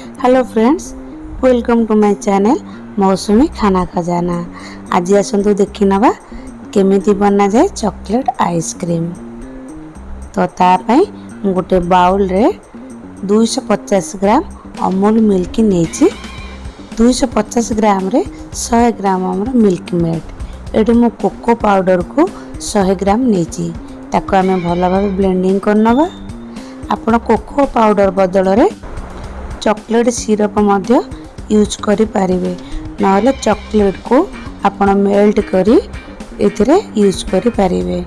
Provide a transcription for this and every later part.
Hello friends, welcome to my channel Mausumi Khana Khazana. आज आसतु देखी नवा केमिति बना जाए चॉकलेट आइसक्रीम। तो तापाई गोटे बाउल रे 250 ग्राम अमूल मिल्क नहीं, 250 ग्राम रे 100 ग्राम आमर मिल्क मेड। ये मो कोको पाउडर को 100 ग्राम नहीं, ताको आमे भल भाव ब्लेंडिंग करनवा। आपण कोको पाउडर बदल रे चॉकलेट सिरप मध्य यूज करि पारिबे, नहले चॉकलेट को आपण मेल्ट करी एथिरे यूज करि पारिबे।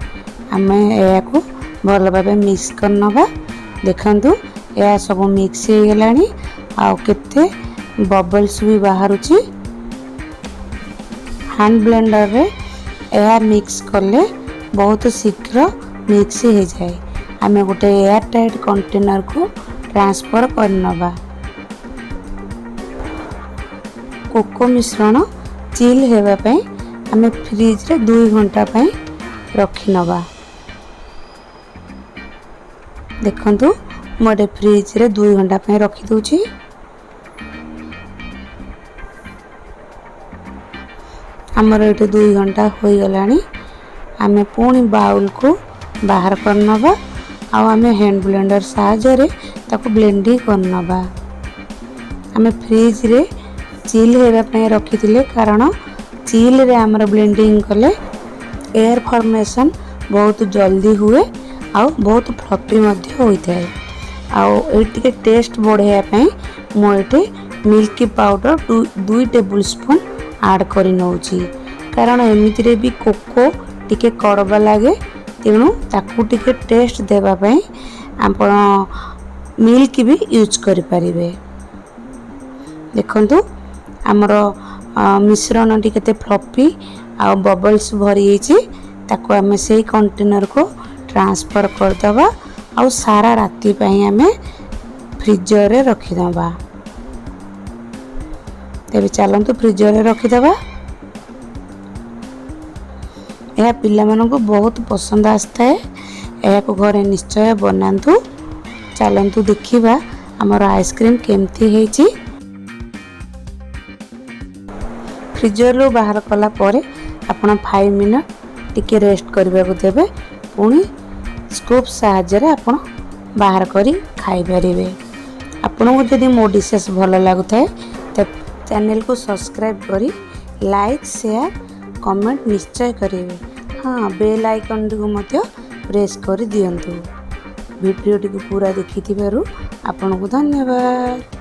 आमे या को भल भाबे मिक्स करनवा। देखंतु या सब मिक्स हो गेलानी, आ केते बबल्स भी बाहरुची। हैंड ब्लेंडर रे या मिक्स करले बहुत शीघ्र मिक्स हो जाए। आमे गोटे एयर टाइट कंटेनर को ट्रांसफर करनवा। कोको मिश्रण चिल हेबा पई आमे फ्रिज रे 2 घंटा पई रखि नवा। देखंतु मोरे फ्रिज रे 2 घंटा पई रखि दोछि। हमर एटे 2 घंटा होई गलानी। आमे पुणी बाउल को बाहर करनवा। आ आमे हैंड ब्लेंडर साहाय्य रे ताको ब्लेंडिंग करनवा। आमे फ्रिज रे चिल हेबा पई रखिथिले, कारण चिल रे हमर ब्लेंडिंग कले एयर फॉर्मेशन बहुत जल्दी हुए आ बहुत फ्लफी मध्ये होइथाय। आ एटिके टेस्ट बढ़ाया पई मो एटे milk powder 2 tablespoon add करि नउची, कारण एमिति रे भी कोको टिके कड़वा लागे, तेणु ताकू टिके टेस्ट देबा पई आपण मिल्क भी यूज करि परिबे। देखंतु आमर मिश्रण टी केते फ्लफी आ बबल्स भरी होईची। ताको आमे सेही कंटेनर को ट्रांसफर कर दबा आ सारा राती पई आमे फ्रीजर रे रखि दबा। तेबे चलंतु फ्रीजर रे रखि दबा। यह पिला मानन को बहुत पसंद आस्ता है। यह को घरे निश्चय बनांतु। चलंतु देखिबा हमर आइसक्रीम केमती हेची। फ्रीजर रो बाहर कला परे आपण 5 मिनट टिके रेस्ट करबा को देबे। पुणी स्कूप साहाय्य रे आपण बाहर करी खाई परिबे। आपण को जदी मो डिशेस भलो लागुथाय त चैनल को सब्सक्राइब करी लाइक शेयर कमेंट निश्चय करिवे। हाँ, बेल आइकन को मध्य प्रेस कर दियंतु। वीडियो टी पूरा देखि थिबारु आपण को धन्यवाद।